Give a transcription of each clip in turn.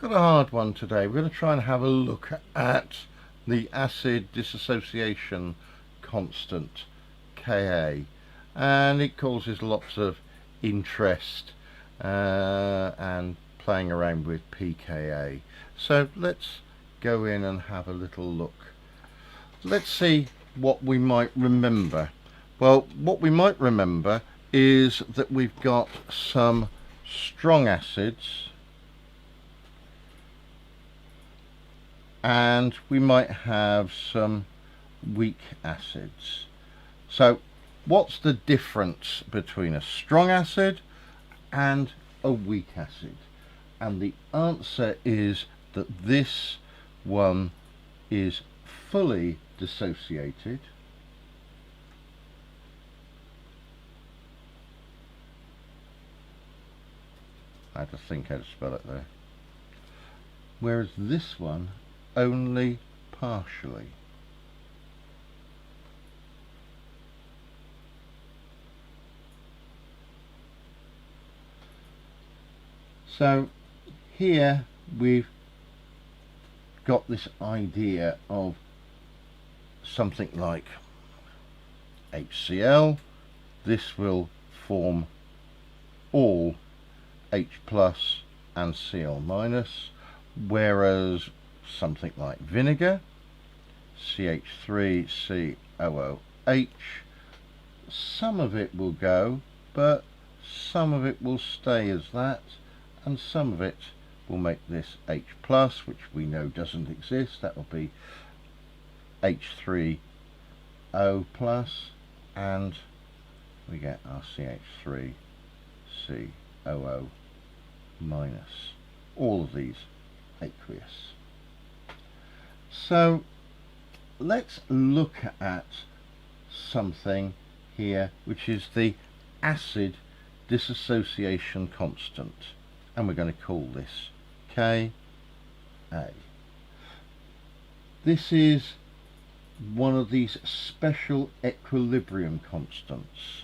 Got a hard one today. We're going to try and have a look at the acid dissociation constant Ka, and it causes lots of interest and playing around with pKa. So let's go in and have a little look. Let's see what we might remember. Well, what we might remember is that we've got some strong acids and we might have some weak acids. So what's the difference between a strong acid and a weak acid? And the answer is that this one is fully dissociated, I had to think how to spell it there, whereas this one only partially. So here we've got this idea of something like HCl. This will form all H plus and Cl minus, whereas something like vinegar, CH3COOH, some of it will go, but some of it will stay as that, and some of it will make this H plus, which we know doesn't exist. That will be H3O plus, and we get our CH3COO minus. All of these aqueous. So let's look at something here which is the acid dissociation constant, and we're going to call this Ka. This is one of these special equilibrium constants.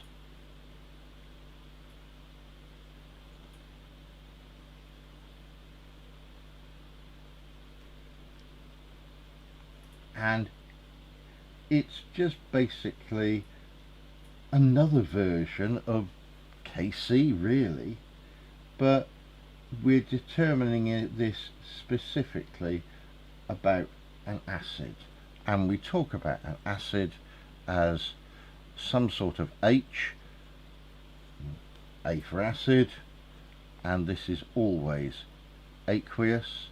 And it's just basically another version of Kc, really, but we're determining this specifically about an acid, and we talk about an acid as some sort of H, A for acid, and this is always aqueous,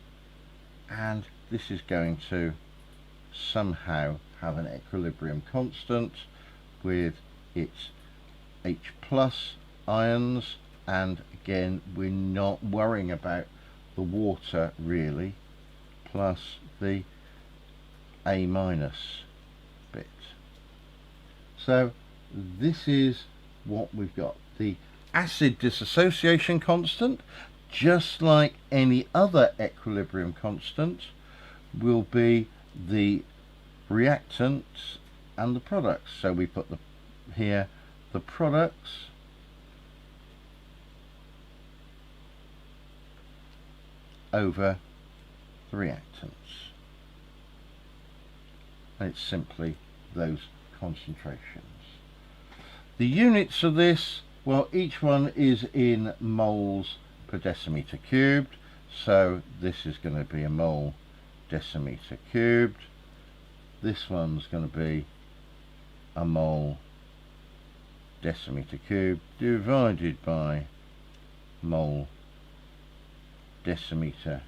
and this is going to somehow have an equilibrium constant with its H plus ions, and again we're not worrying about the water really, plus the A minus bit. So this is what we've got. The acid dissociation constant, just like any other equilibrium constant, will be the reactants and the products. So we put here the products over the reactants, and it's simply those concentrations. The units of this, well, each one is in moles per decimeter cubed, so this is going to be a mole decimeter cubed. This one's going to be a mole decimeter cubed divided by mole decimeter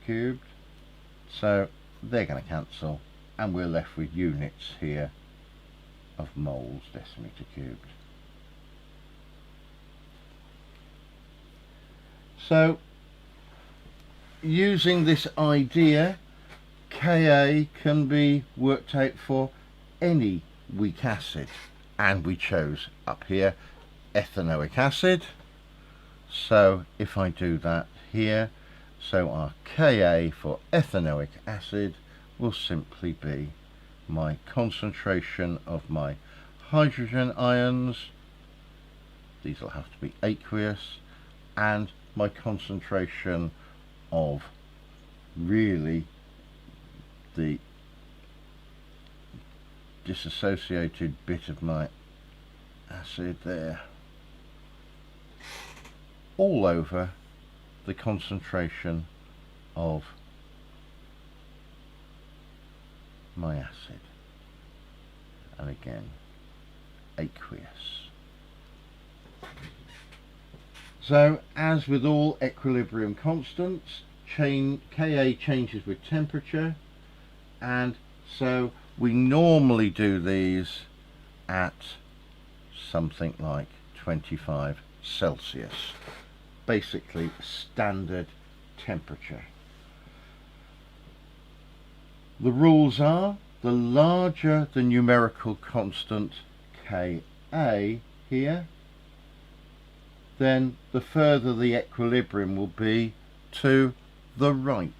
cubed. So they're going to cancel, and we're left with units here of moles decimeter cubed. So using this idea, Ka can be worked out for any weak acid, and we chose up here ethanoic acid. So if I do that here, so our Ka for ethanoic acid will simply be my concentration of my hydrogen ions, these will have to be aqueous, and my concentration of really the dissociated bit of my acid there all over the concentration of my acid, and again aqueous. So as with all equilibrium constants, Ka changes with temperature, and so we normally do these at something like 25 Celsius, basically standard temperature. The rules are, the larger the numerical constant Ka here, then the further the equilibrium will be to the right.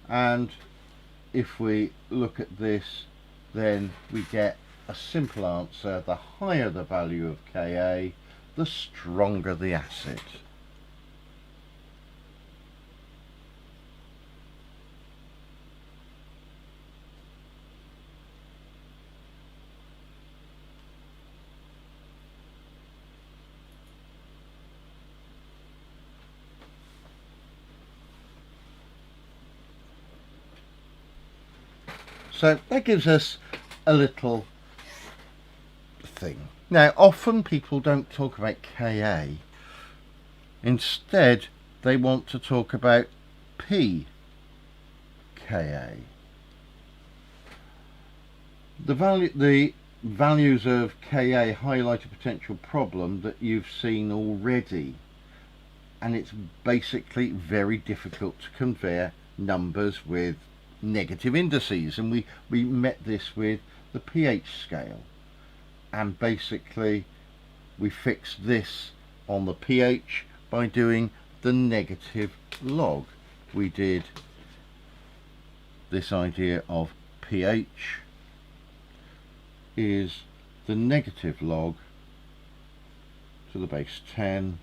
And if we look at this, then we get a simple answer. The higher the value of Ka, the stronger the acid. So that gives us a little thing. Now, often people don't talk about Ka. Instead, they want to talk about pKa. The values of Ka highlight a potential problem that you've seen already, and it's basically very difficult to compare numbers with negative indices, and we met this with the pH scale, and basically we fixed this on the pH by doing the negative log. We did this idea of pH is the negative log to the base 10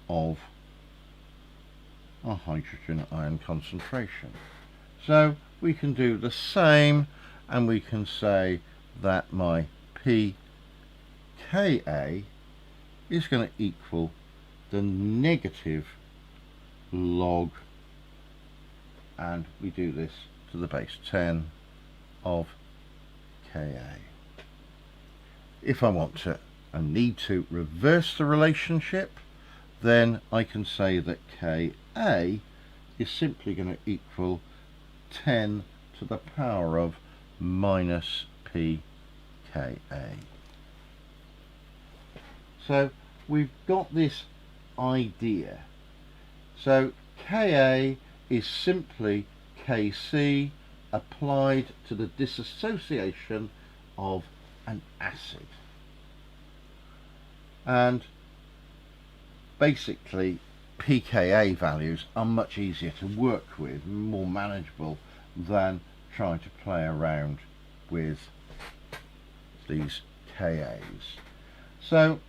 of our hydrogen ion concentration. So we can do the same, and we can say that my pKa is going to equal the negative log, and we do this to the base 10 of Ka. If I want to and need to reverse the relationship, then I can say that Ka is simply going to equal 10 to the power of minus pKa. So we've got this idea. So Ka is simply Kc applied to the dissociation of an acid. And basically pKa values are much easier to work with, more manageable than trying to play around with these Kas. So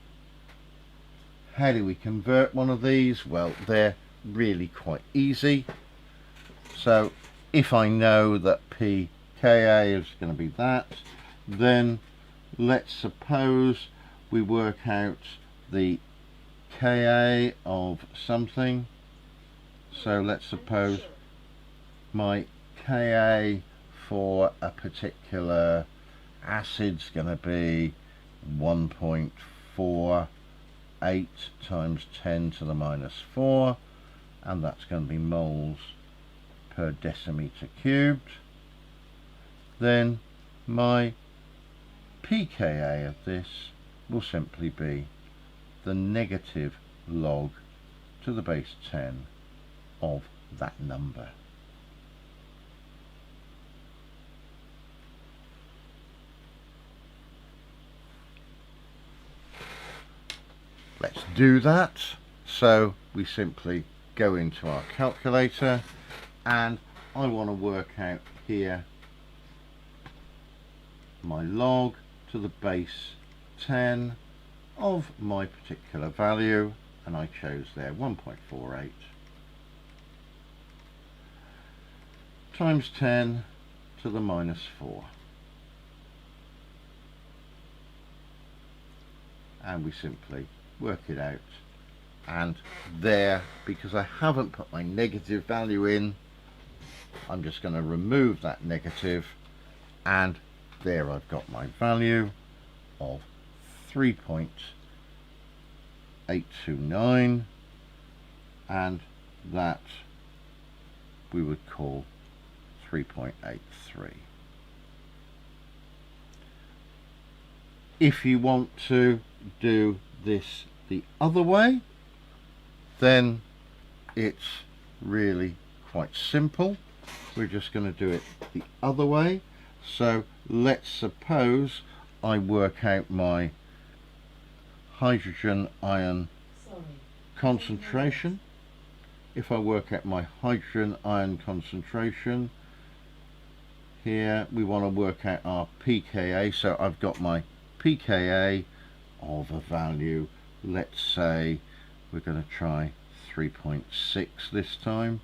how do we convert one of these? Well, they're really quite easy. So if I know that pKa is going to be that, then let's suppose we work out the Ka of something. So let's suppose my Ka for a particular acid's going to be 1.48 times 10 to the minus 4, and that's going to be moles per decimeter cubed. Then my pKa of this will simply be the negative log to the base 10 of that number. Let's do that. So we simply go into our calculator, and I want to work out here my log to the base 10 of my particular value, and I chose there 1.48 times 10 to the minus 4. And we simply work it out, and there, because I haven't put my negative value in, I'm just going to remove that negative, and there I've got my value of 3.829, and that we would call 3.83. If you want to do this the other way, then it's really quite simple. We're just going to do it the other way. So let's suppose I work out my hydrogen ion concentration. If I work out my hydrogen ion concentration, here we want to work out our pKa, so I've got my pKa of a value, let's say we're going to try 3.6 this time,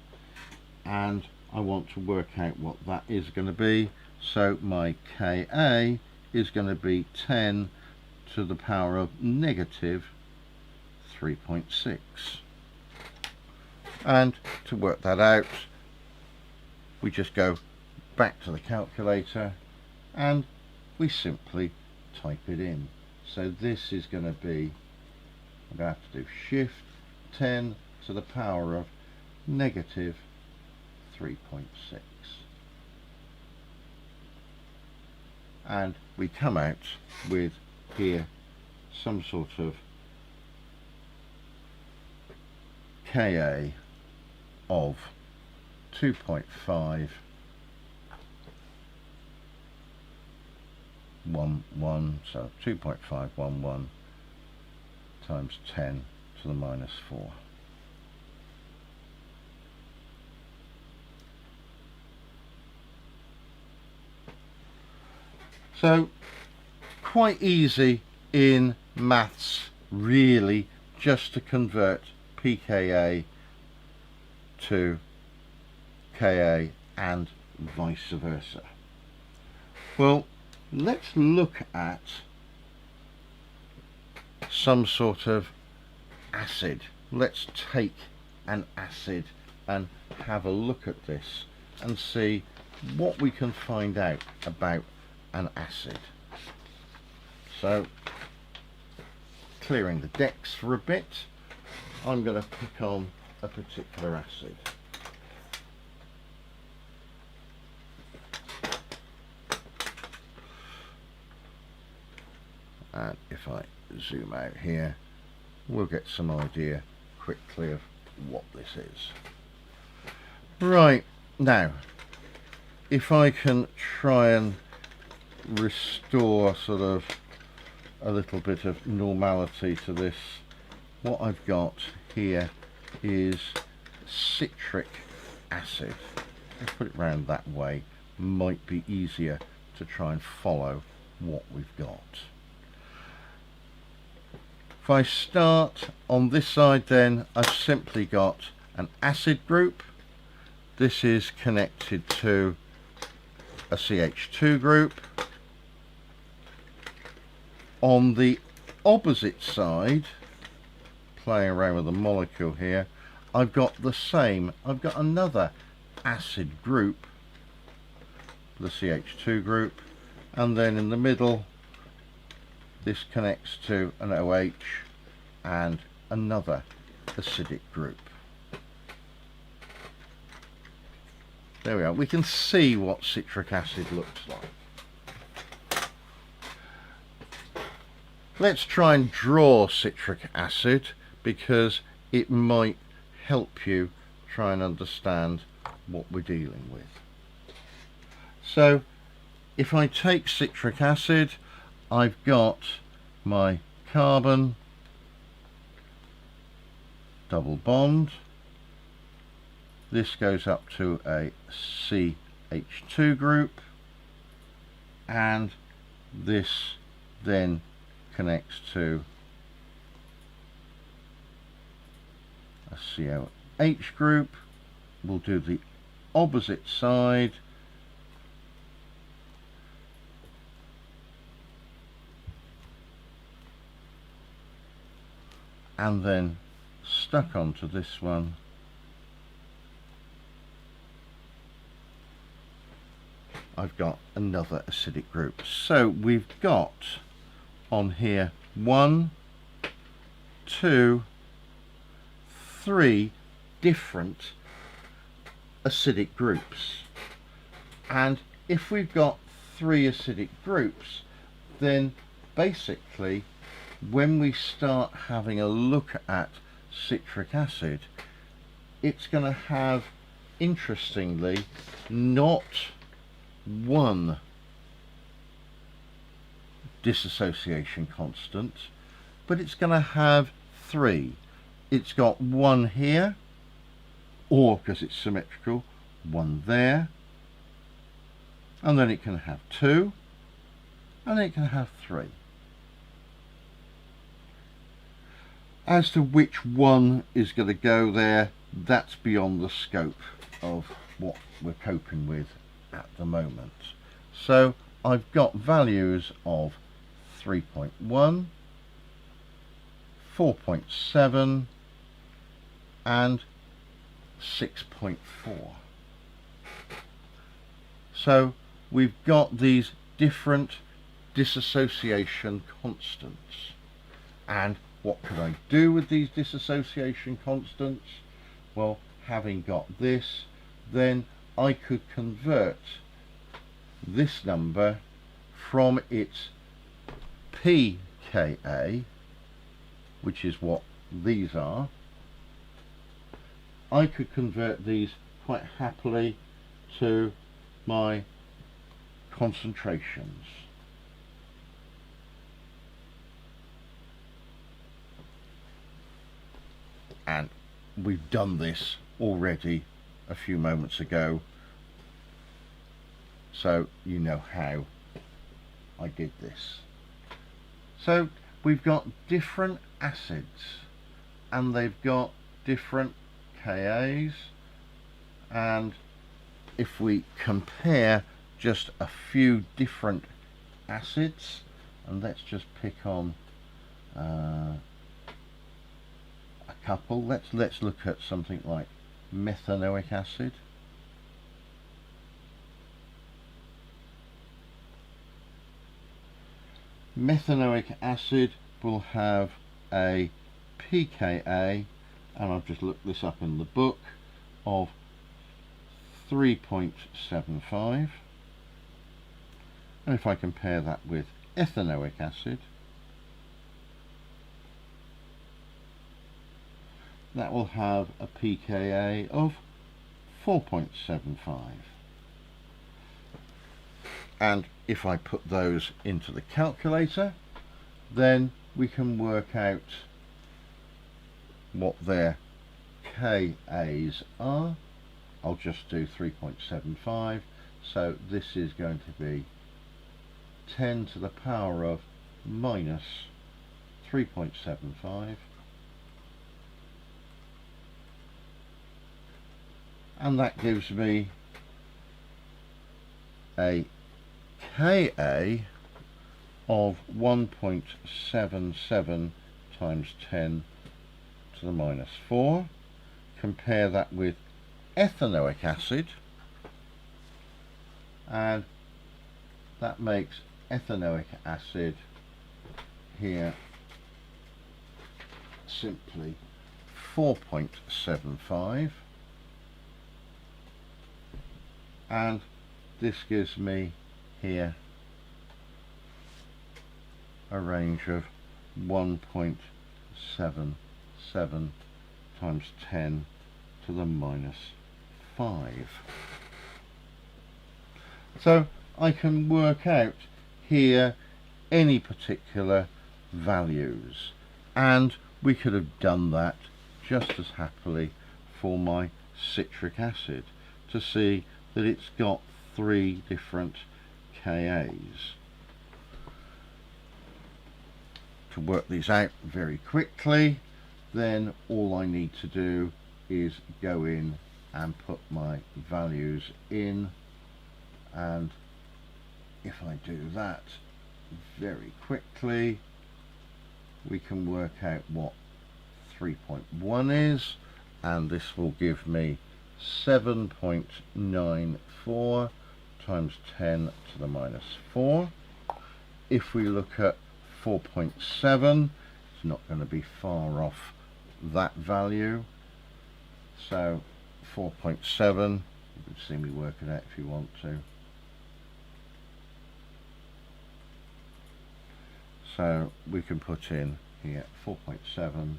and I want to work out what that is going to be. So my Ka is going to be 10 to the power of negative 3.6. And to work that out, we just go back to the calculator and we simply type it in. So this is going to be, I'm going to have to do shift 10 to the power of negative 3.6. And we come out with here some sort of Ka of 2.511, so 2.511 times 10 to the minus 4. So quite easy in maths, really, just to convert pKa to Ka and vice versa. Well, let's look at some sort of acid. Let's take an acid and have a look at this and see what we can find out about an acid. So, clearing the decks for a bit, I'm going to pick on a particular acid. And if I zoom out here, we'll get some idea quickly of what this is. Right, now, if I can try and restore sort of a little bit of normality to this, what I've got here is citric acid. Let's put it round that way, might be easier to try and follow what we've got. If I start on this side, then I've simply got an acid group. This is connected to a CH2 group. On the opposite side, playing around with the molecule here, I've got the same. I've got another acid group, the CH2 group, and then in the middle this connects to an OH and another acidic group. There we are. We can see what citric acid looks like. Let's try and draw citric acid, because it might help you try and understand what we're dealing with. So if I take citric acid, I've got my carbon double bond. This goes up to a CH2 group, and this then connects to a COH group. We'll do the opposite side. And then stuck onto this one, I've got another acidic group. So we've got on here 1, 2, 3 different acidic groups. And if we've got 3 acidic groups, then basically when we start having a look at citric acid, it's going to have, interestingly, not one dissociation constant, but it's going to have 3. It's got 1 here, or because it's symmetrical, 1 there, and then it can have 2, and then it can have 3. As to which one is going to go there, that's beyond the scope of what we're coping with at the moment. So I've got values of 3.1, 4.7 and 6.4. So we've got these different dissociation constants. And what could I do with these dissociation constants? Well, having got this, then I could convert this number from its pKa, which is what these are. I could convert these quite happily to my concentrations. And we've done this already a few moments ago, so you know how I did this. So we've got different acids and they've got different Kas, and if we compare just a few different acids, and let's just pick on a couple. Let's look at something like methanoic acid. Methanoic acid will have a pKa, and I've just looked this up in the book, of 3.75. And if I compare that with ethanoic acid, that will have a pKa of 4.75. And if I put those into the calculator, then we can work out what their Kas are. I'll just do 3.75, so this is going to be 10 to the power of minus 3.75, and that gives me a Ka of 1.77 times 10 to the minus 4. Compare that with ethanoic acid, and that makes ethanoic acid here simply 4.75, and this gives me here a range of 1.77 times 10 to the minus 5. So I can work out here any particular values, and we could have done that just as happily for my citric acid to see that it's got 3 different Kas. to work these out very quickly, then all I need to do is go in and put my values in, and if I do that very quickly, we can work out what 3.1 is, and this will give me 7.94 times 10 to the minus 4. If we look at 4.7, it's not going to be far off that value. So 4.7, you can see me work it out if you want to. So we can put in here 4.7,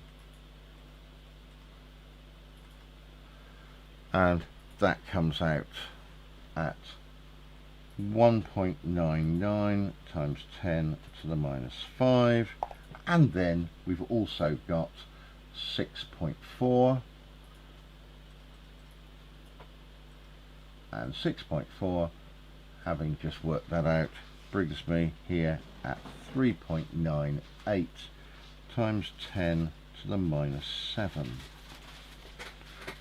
and that comes out at 1.99 times 10 to the minus 5, and then we've also got 6.4, and 6.4, having just worked that out, brings me here at 3.98 times 10 to the minus 7.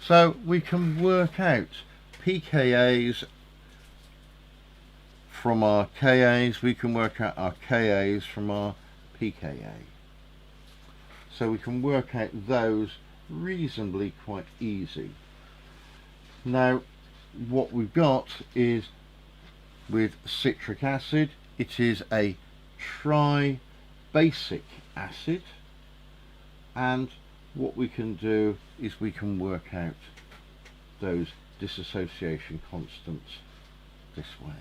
So we can work out pKa's from our Ka's, we can work out our Ka's from our pKa. So we can work out those reasonably quite easy. Now what we've got is, with citric acid, it is a tri-basic acid, and what we can do is we can work out those dissociation constants this way.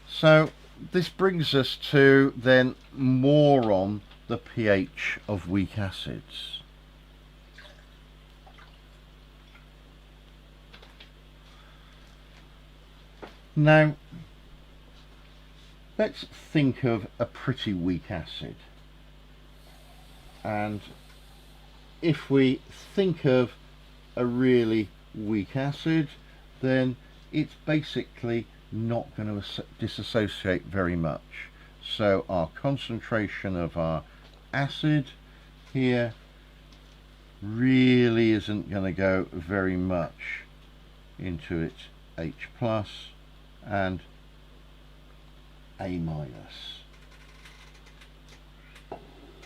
So this brings us to then more on the pH of weak acids. Now let's think of a pretty weak acid, and if we think of a really weak acid, then it's basically not going to dissociate very much. So our concentration of our acid here really isn't going to go very much into its H plus and A minus.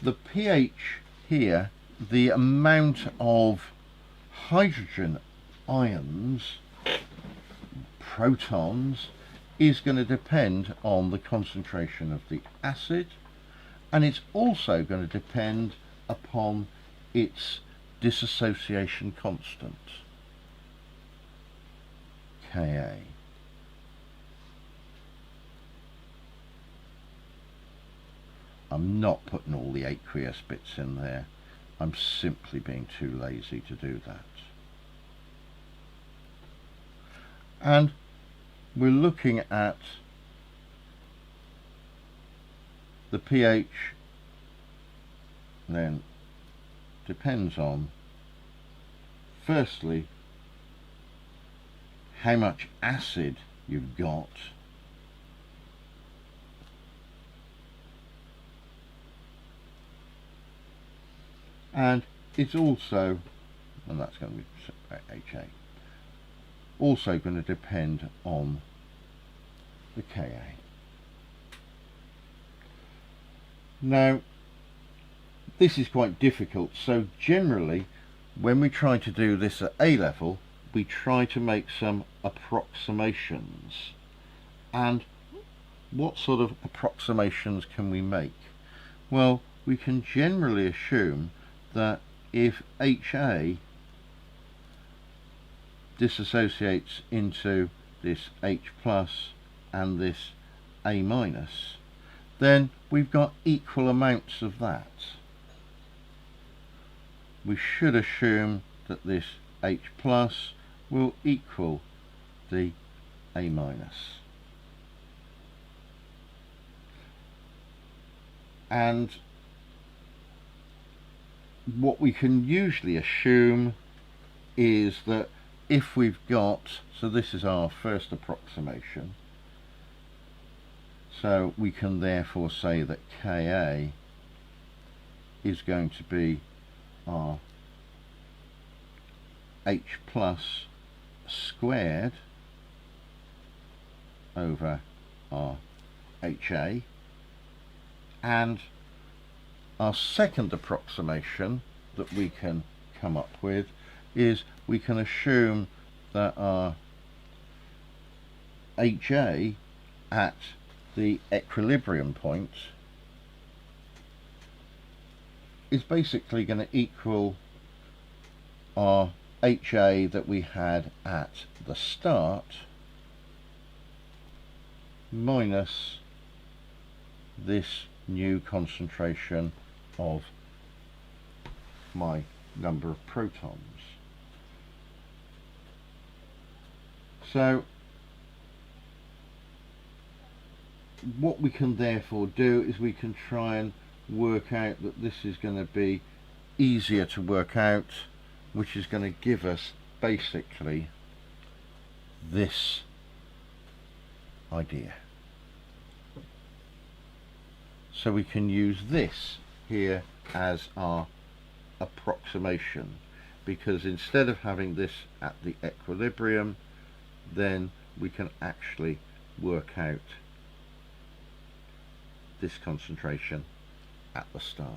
The pH here, the amount of hydrogen ions, protons, is going to depend on the concentration of the acid, and it's also going to depend upon its dissociation constant, Ka. I'm not putting all the aqueous bits in there. I'm simply being too lazy to do that. And we're looking at the pH then depends on, firstly, how much acid you've got, and it's also, and that's going to be HA, also going to depend on the Ka. Now this is quite difficult, so generally when we try to do this at A level, we try to make some approximations. And what sort of approximations can we make? Well, we can generally assume that if HA dissociates into this H plus and this A minus, then we've got equal amounts of that. We should assume that this H plus will equal the A minus. And what we can usually assume is that if we've got, so this is our first approximation, So we can therefore say that Ka is going to be our H plus squared over our HA, and our second approximation that we can come up with is we can assume that our HA at the equilibrium point is basically going to equal our HA that we had at the start minus this new concentration of my number of protons. So what we can therefore do is we can try and work out that this is going to be easier to work out, which is going to give us basically this idea. So we can use this here as our approximation, because instead of having this at the equilibrium, then we can actually work out this concentration at the start.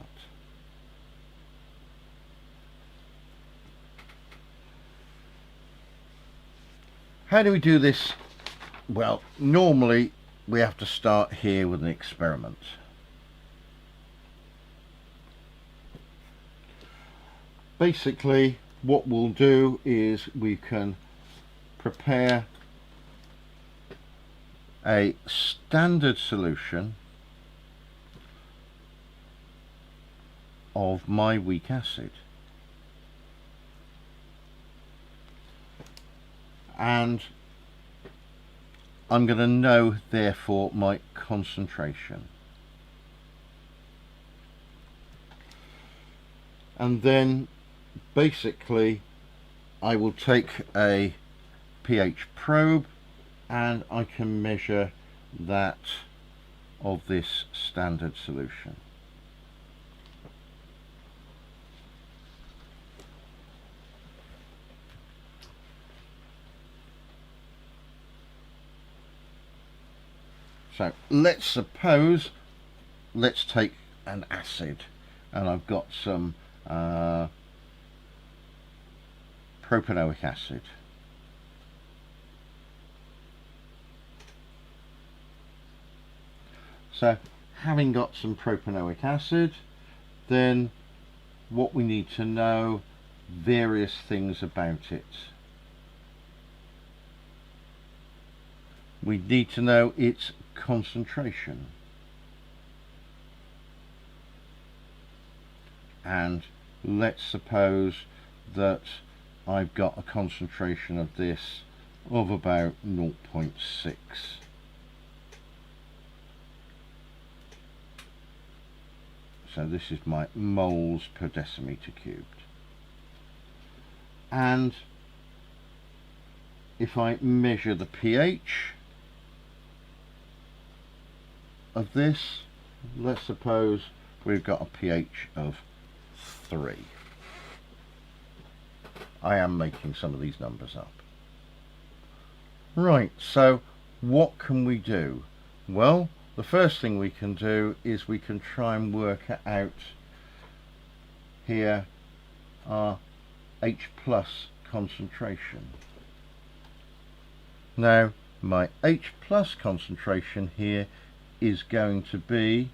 How do we do this? Well, normally we have to start here with an experiment. Basically, what we'll do is we can prepare a standard solution of my weak acid, and I'm going to know therefore my concentration, and then basically I will take a pH probe and I can measure that of this standard solution. So let's suppose, let's take an acid, and I've got some propanoic acid. So having got some propanoic acid, then what we need to know various things about it. We need to know its concentration, and let's suppose that I've got a concentration of this of about 0.6. So this is my moles per decimeter cubed. And if I measure the pH of this, let's suppose we've got a pH of 3. I am making some of these numbers up. Right, so what can we do? Well, the first thing we can do is we can try and work out here our H plus concentration. Now my H plus concentration here is going to be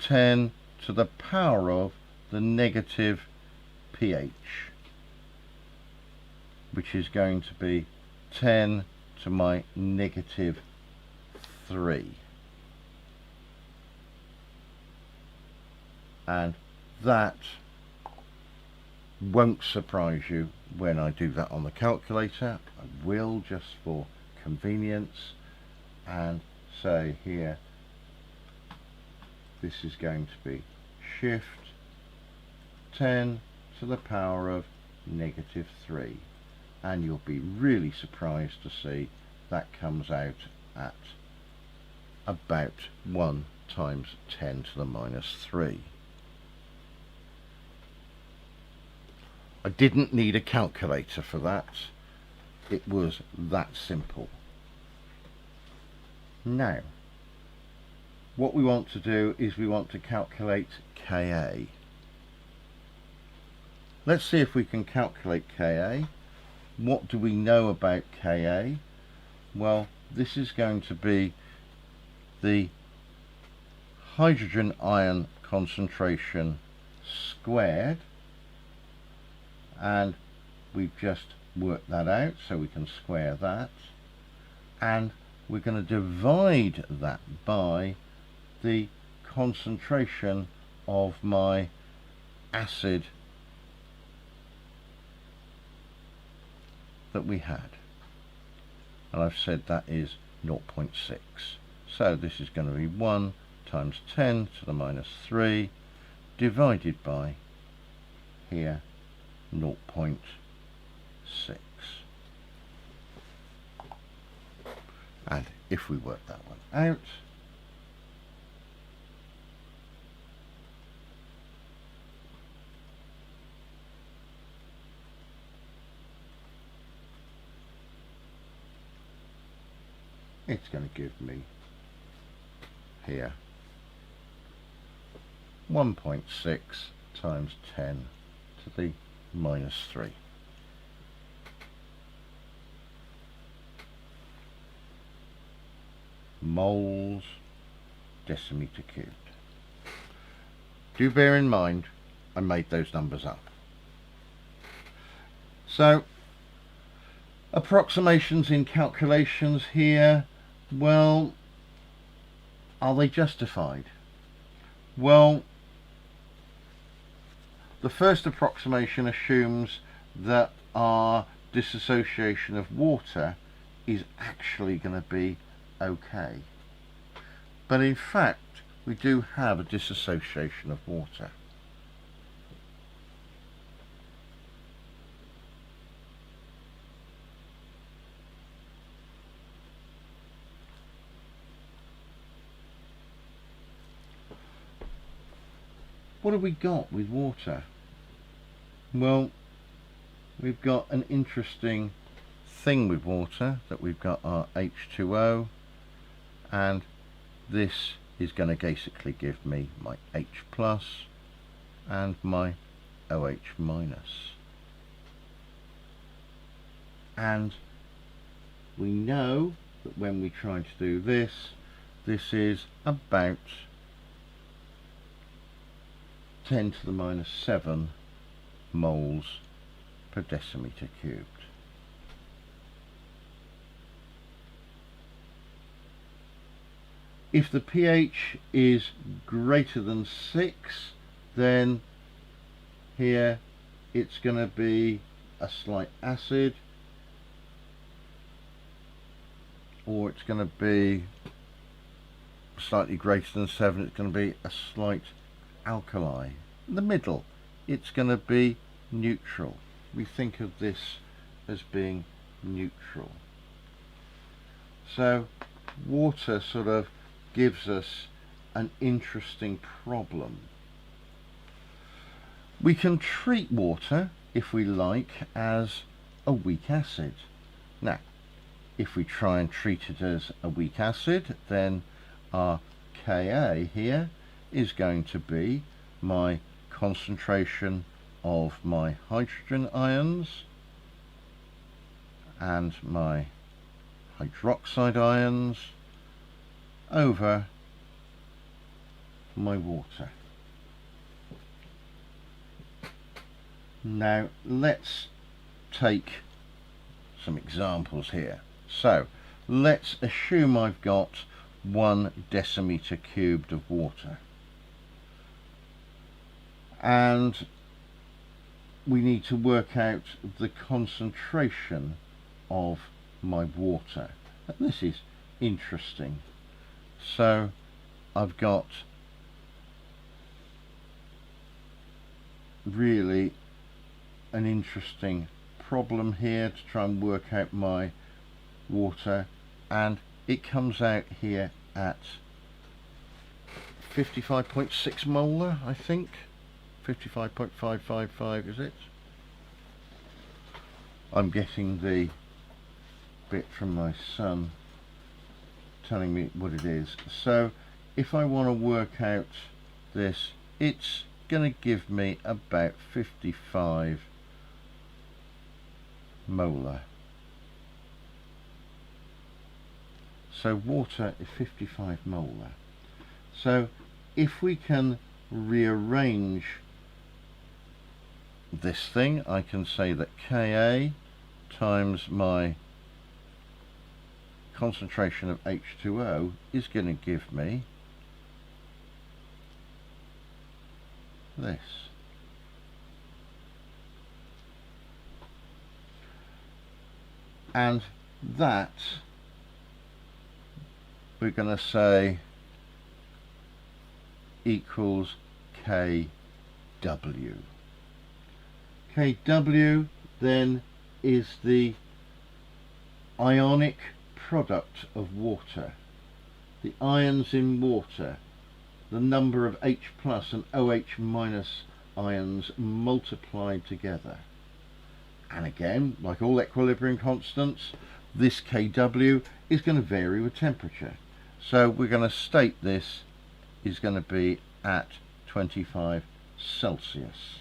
10 to the power of the negative pH, which is going to be 10 to my negative 3. And that won't surprise you when I do that on the calculator. I will, just for convenience, and say here this is going to be shift 10 to the power of negative 3, and you'll be really surprised to see that comes out at about 1 times 10 to the minus 3. I didn't need a calculator for that. It was that simple. Now, what we want to do is we want to calculate Ka. Let's see if we can calculate Ka. What do we know about Ka? Well, this is going to be the hydrogen ion concentration squared, and we've just worked that out, so we can square that, and we're going to divide that by the concentration of my acid that we had, and I've said that is 0.6. So this is going to be 1 times 10 to the minus 3 divided by here 0.6. And if we work that one out, it's going to give me here 1.6 times 10 to the minus 3. Moles decimeter cubed. Do bear in mind I made those numbers up. So approximations in calculations here, well, are they justified? Well, the first approximation assumes that our dissociation of water is actually going to be okay. But in fact, we do have a dissociation of water. What have we got with water? Well, we've got an interesting thing with water, that we've got our H2O, and this is going to basically give me my H plus and my OH minus. And we know that when we try to do this, this is about 10 to the minus 7 moles per decimeter cubed. If the pH is greater than 6, then here it's going to be a slight acid, or it's going to be slightly greater than 7, it's going to be a slight alkali. In the middle, it's going to be neutral. We think of this as being neutral. So water sort of gives us an interesting problem. We can treat water, if we like, as a weak acid. Now, if we try and treat it as a weak acid, then our Ka here is going to be my concentration of my hydrogen ions and my hydroxide ions over my water. Now let's take some examples here. So let's assume I've got 1 decimeter cubed of water, and we need to work out the concentration of my water. And this is interesting. So I've got really an interesting problem here to try and work out my water, and it comes out here at 55.6 molar, I think. 55.555 is it? I'm getting the bit from my son telling me what it is. So if I want to work out this, it's going to give me about 55 molar. So water is 55 molar. So if we can rearrange this thing, I can say that Ka times my concentration of H2O is going to give me this. And that we're going to say equals Kw. Kw then is the ionic product of water. The ions in water, the number of H plus and OH minus ions multiplied together. And again, like all equilibrium constants, this Kw is going to vary with temperature. So we're going to state this is going to be at 25 Celsius,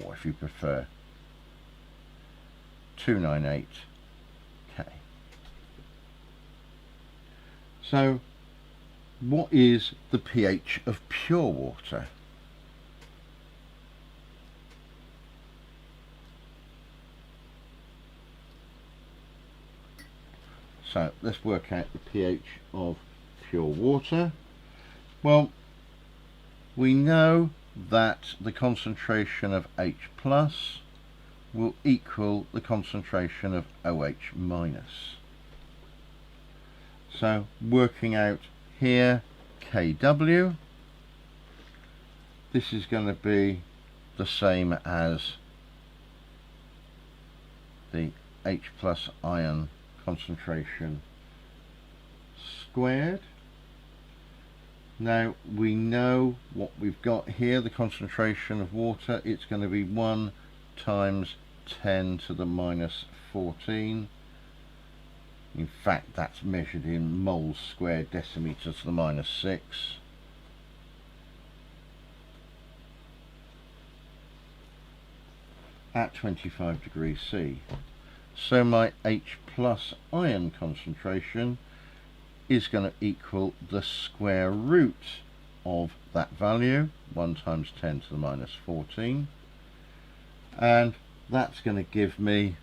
or if you prefer 298 K. So what is the pH of pure water? So let's work out the pH of pure water. Well, we know that the concentration of H plus will equal the concentration of OH minus. So working out here Kw, this is going to be the same as the H plus ion concentration squared. Now we know what we've got here, the concentration of water, it's going to be 1 times 10 to the minus 14. In fact, that's measured in moles squared, decimeters to the minus 6. At 25 degrees C. So my H plus ion concentration is going to equal the square root of that value, 1 times 10 to the minus 14. And that's going to give me,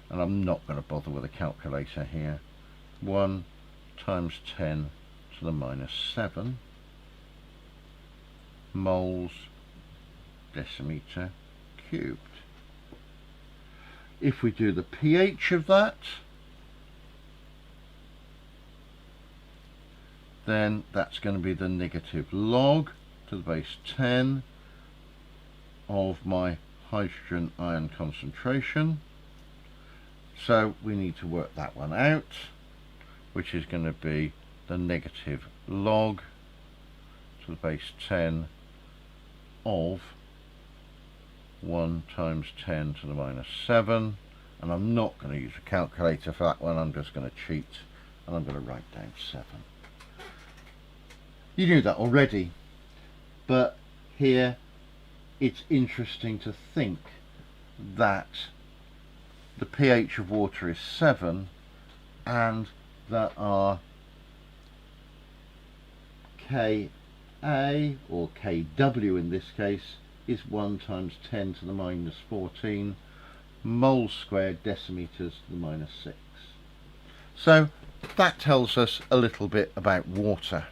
and I'm not going to bother with a calculator here, 1 times 10 to the minus 7 moles decimeter cubed. If we do the pH of that, then that's going to be the negative log to the base 10 of my hydrogen ion concentration. So we need to work that one out, which is going to be the negative log to the base 10 of 1 times 10 to the minus 7, and I'm not going to use a calculator for that one, I'm just going to cheat and I'm going to write down 7. You knew that already, but here it's interesting to think that the pH of water is 7 and that our Ka, or Kw in this case, is 1 times 10 to the minus 14 moles squared decimeters to the minus 6. So that tells us a little bit about water.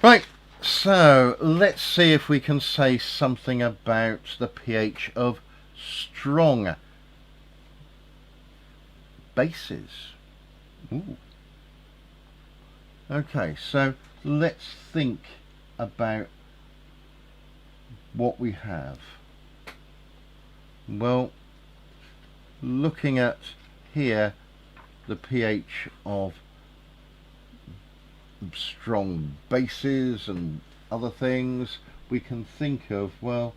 Right, so let's see if we can say something about the pH of strong bases. Ooh. Okay, so let's think about what we have. Well, looking at here the pH of strong bases and other things, we can think of, well,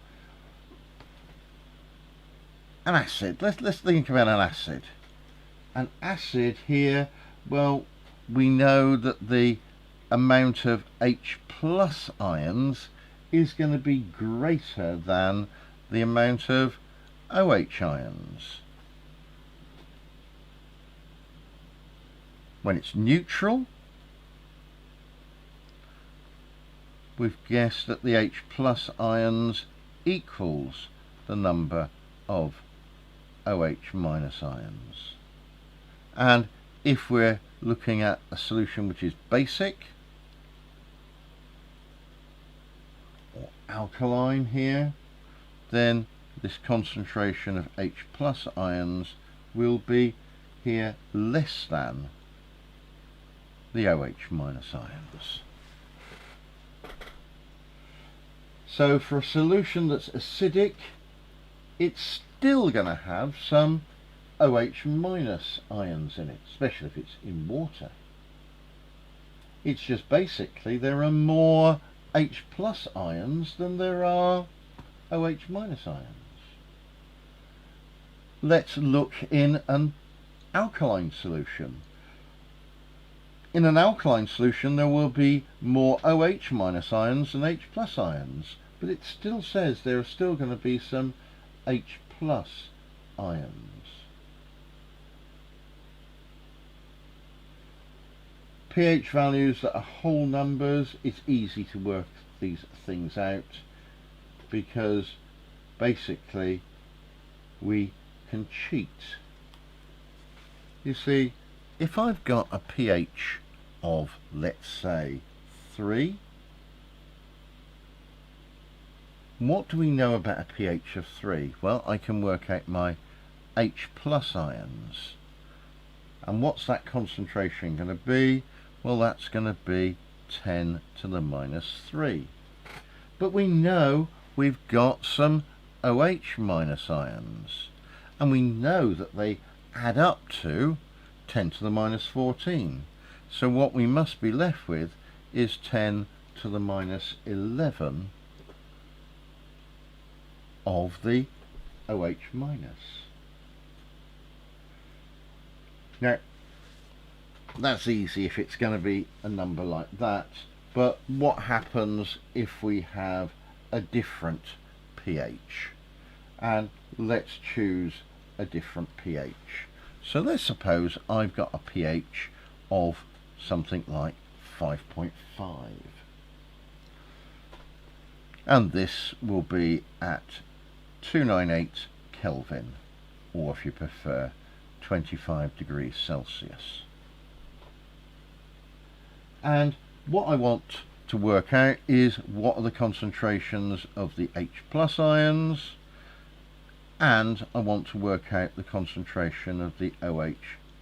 an acid. Let's think about an acid. An acid here, well, we know that the amount of H plus ions is going to be greater than the amount of OH ions. When it's neutral, we've guessed that the H plus ions equals the number of OH minus ions. And if we're looking at a solution which is basic or alkaline here, then this concentration of H plus ions will be here less than the OH minus ions. So for a solution that's acidic, it's still going to have some OH minus ions in it, especially if it's in water. It's just basically there are more H plus ions than there are OH minus ions. Let's look in an alkaline solution. In an alkaline solution there will be more OH minus ions than H plus ions, but it still says there are still going to be some H plus ions. pH values that are whole numbers, it's easy to work these things out because basically we can cheat. You see, if I've got a pH of, let's say, 3, what do we know about a pH of 3? Well, I can work out my H plus ions. And what's that concentration going to be? Well, that's going to be 10 to the minus 3. But we know we've got some OH minus ions. And we know that they add up to 10 to the minus 14. So what we must be left with is 10 to the minus 11 of the OH minus. Now, that's easy if it's going to be a number like that, but what happens if we have a different pH? And let's choose a different pH. So let's suppose I've got a pH of something like 5.5. And this will be at 298 Kelvin, or if you prefer, 25 degrees Celsius. And what I want to work out is what are the concentrations of the H plus ions, and I want to work out the concentration of the OH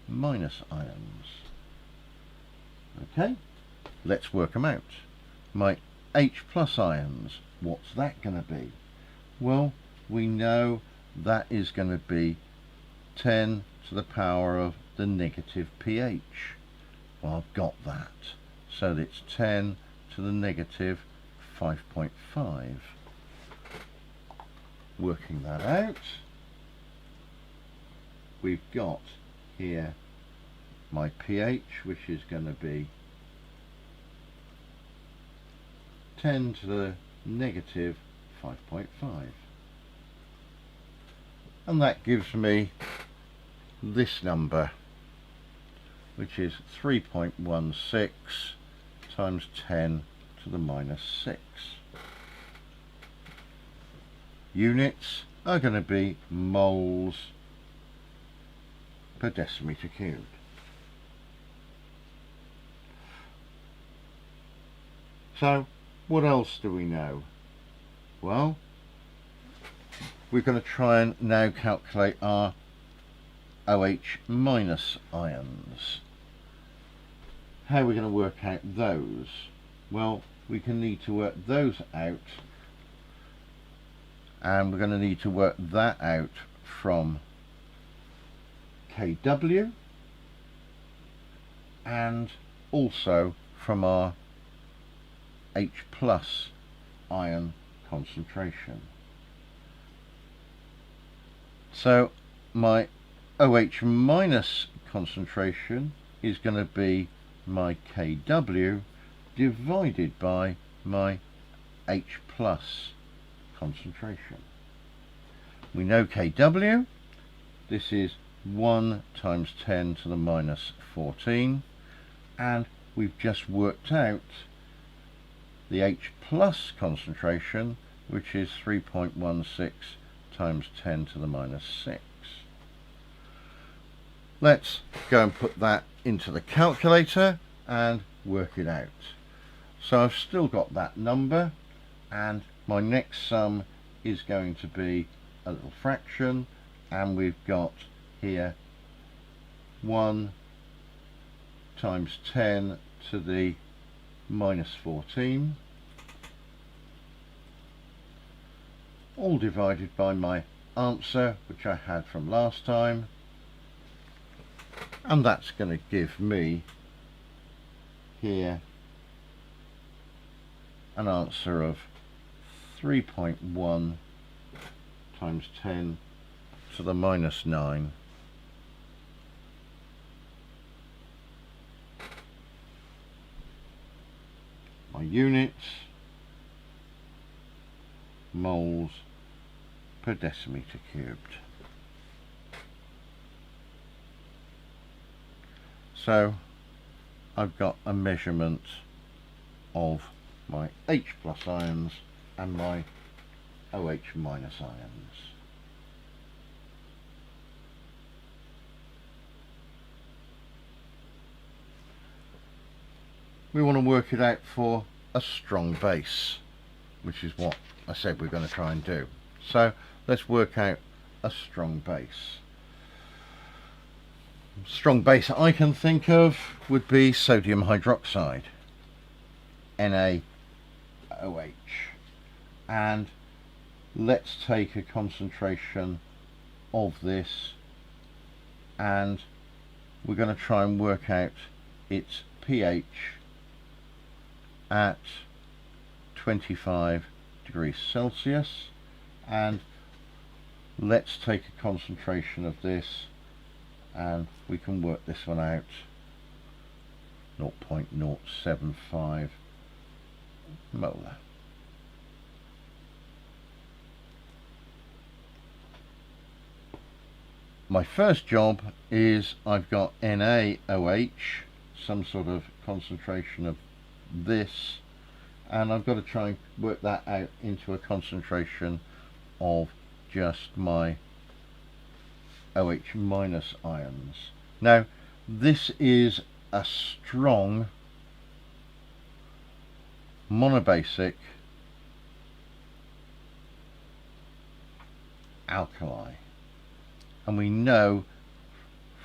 minus ions. Okay, let's work them out. My H plus ions, what's that going to be? Well, we know that is going to be 10 to the power of the negative pH. Well, I've got that. So it's 10 to the negative 5.5. Working that out, we've got here my pH, which is going to be 10 to the negative 5.5. And that gives me this number, which is 3.16 times 10 to the minus 6. Units are going to be moles per decimeter cubed. So what else do we know? Well, we're going to try and now calculate our OH minus ions. How are we going to work out those? Well, we can need to work those out, and we're going to need to work that out from KW, and also from our H plus ion concentration. So my OH minus concentration is going to be my Kw divided by my H plus concentration. We know Kw, this is 1 times 10 to the minus 14, and we've just worked out the H plus concentration, which is 3.16 times 10 to the minus 6. Let's go and put that into the calculator and work it out. So I've still got that number, and my next sum is going to be a little fraction, and we've got here 1 times 10 to the minus 14, all divided by my answer, which I had from last time, and that's going to give me here an answer of 3.1 times 10 to the minus 9 my units moles per decimeter cubed. So I've got a measurement of my H plus ions and my OH minus ions. We want to work it out for a strong base, which is what I said we're going to try and do. So let's work out a strong base. Strong base I can think of would be sodium hydroxide, NaOH. And let's take a concentration of this, and we're going to try and work out its pH at 25 degrees Celsius, and let's take a concentration of this, and we can work this one out, 0.075 molar. My first job is I've got NaOH, some sort of concentration of this, and I've got to try and work that out into a concentration of just my OH minus ions. Now this is a strong monobasic alkali, and we know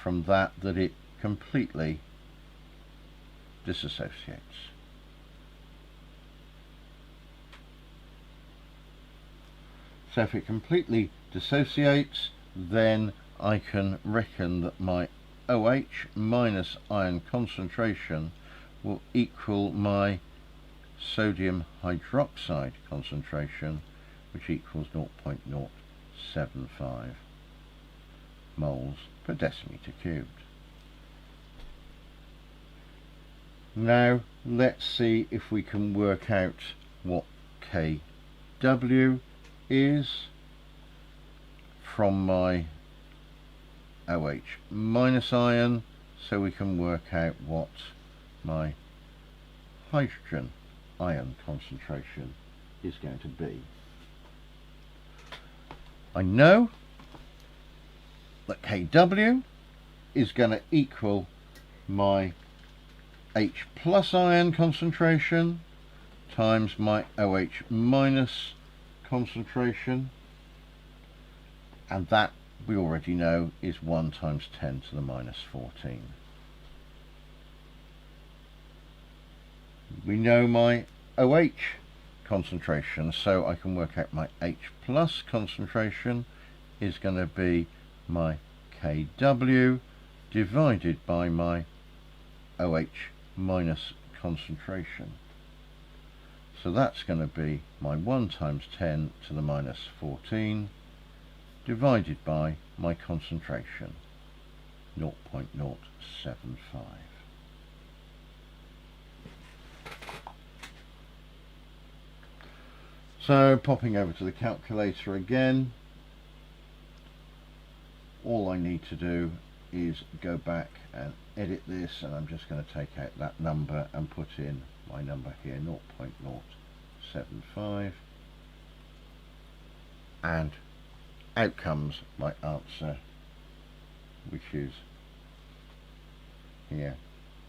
from that that it completely disassociates. So if it completely dissociates, then I can reckon that my OH minus ion concentration will equal my sodium hydroxide concentration, which equals 0.075 moles per decimeter cubed. Now let's see if we can work out what Kw is from my OH minus ion, so we can work out what my hydrogen ion concentration is going to be. I know that Kw is going to equal my H plus ion concentration times my OH minus concentration, and that we already know is 1 times 10 to the minus 14. We know my OH concentration, so I can work out my H plus concentration is going to be my Kw divided by my OH minus concentration. So that's going to be my 1 times 10 to the minus 14 divided by my concentration, 0.075. So popping over to the calculator again, all I need to do is go back and edit this, and I'm just going to take out that number and put in my number here, 0.075, and out comes my answer, which is here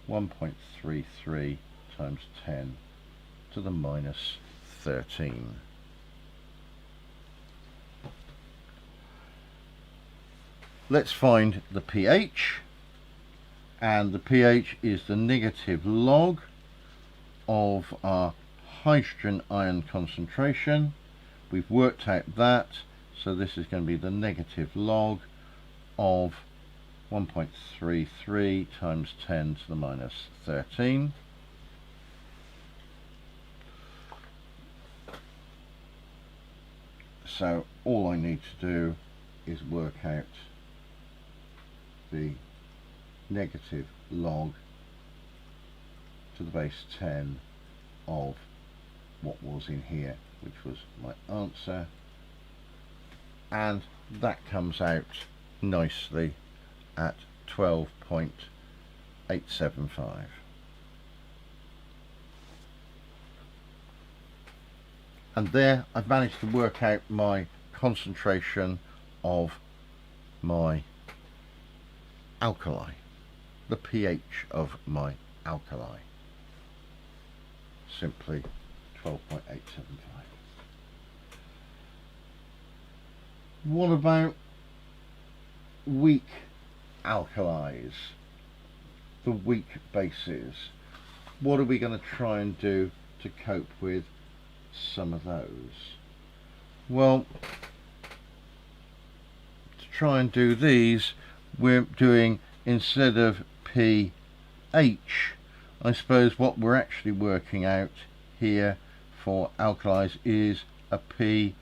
1.33 times 10 to the minus 13. Let's find the pH, and the pH is the negative log of our hydrogen ion concentration. We've worked out that, so this is going to be the negative log of 1.33 times 10 to the minus 13. So all I need to do is work out the negative log to the base 10 of what was in here, which was my answer, and that comes out nicely at 12.875. And there I've managed to work out my concentration of my alkali, the pH of my alkali, simply 12.875. What about weak alkalis, the weak bases? What are we going to try and do to cope with some of those? Well, to try and do these, we're doing, instead of pH, I suppose what we're actually working out here for alkalis is a pOH.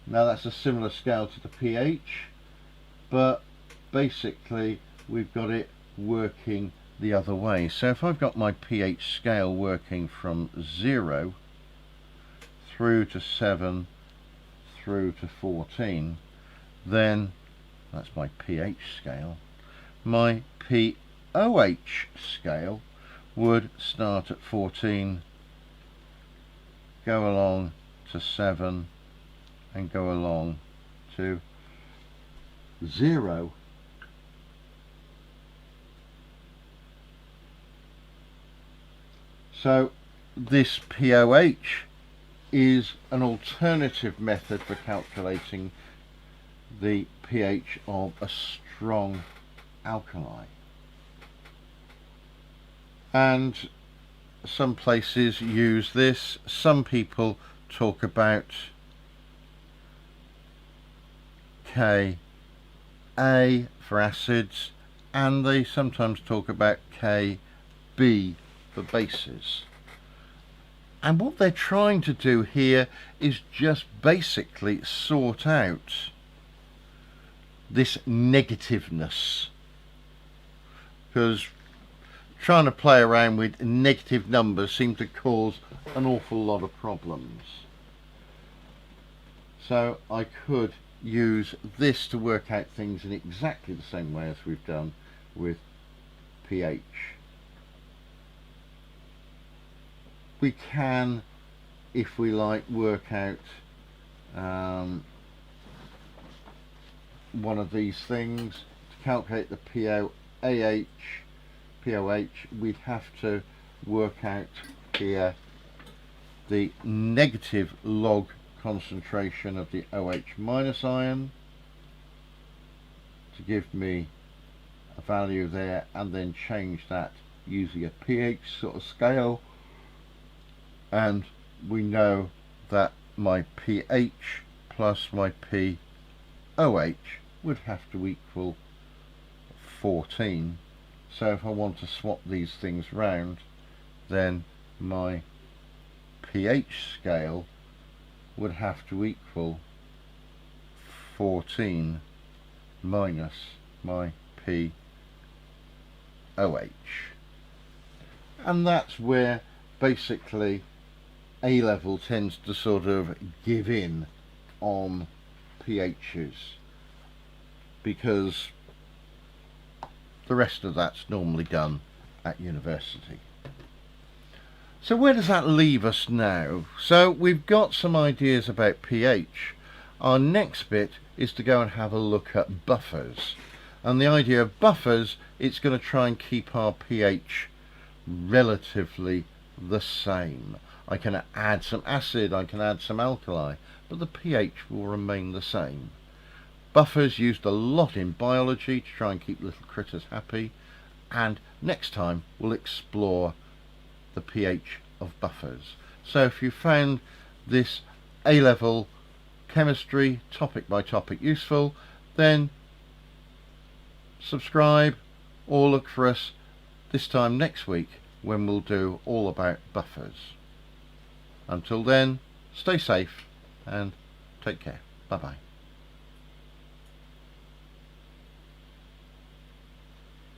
Now that's a similar scale to the pH, but basically we've got it working the other way. So if I've got my pH scale working from 0 through to 7 through to 14, then that's my pH scale. My pOH scale would start at 14, go along to 7, and go along to 0. So this pOH is an alternative method for calculating the pH of a strong alkali, and some places use this. Some people talk about Ka for acids, and they sometimes talk about Kb for bases. And what they're trying to do here is just basically sort out this negativeness, because trying to play around with negative numbers seem to cause an awful lot of problems. So I could use this to work out things in exactly the same way as we've done with pH. We can, if we like, work out one of these things. To calculate the pOH, we'd have to work out here the negative log concentration of the OH minus ion to give me a value there, and then change that using a pH sort of scale, and we know that my pH plus my pOH would have to equal 14. So if I want to swap these things round, then my pH scale would have to equal 14 minus my pOH. And that's where basically A level tends to sort of give in on pHs, because the rest of that's normally done at university. So where does that leave us now? So we've got some ideas about pH. Our next bit is to go and have a look at buffers. And the idea of buffers, it's going to try and keep our pH relatively the same. I can add some acid, I can add some alkali, but the pH will remain the same. Buffers used a lot in biology to try and keep little critters happy, and next time we'll explore the pH of buffers. So if you found this A-level chemistry topic by topic useful, then subscribe or look for us this time next week when we'll do all about buffers. Until then, stay safe and take care. Bye bye.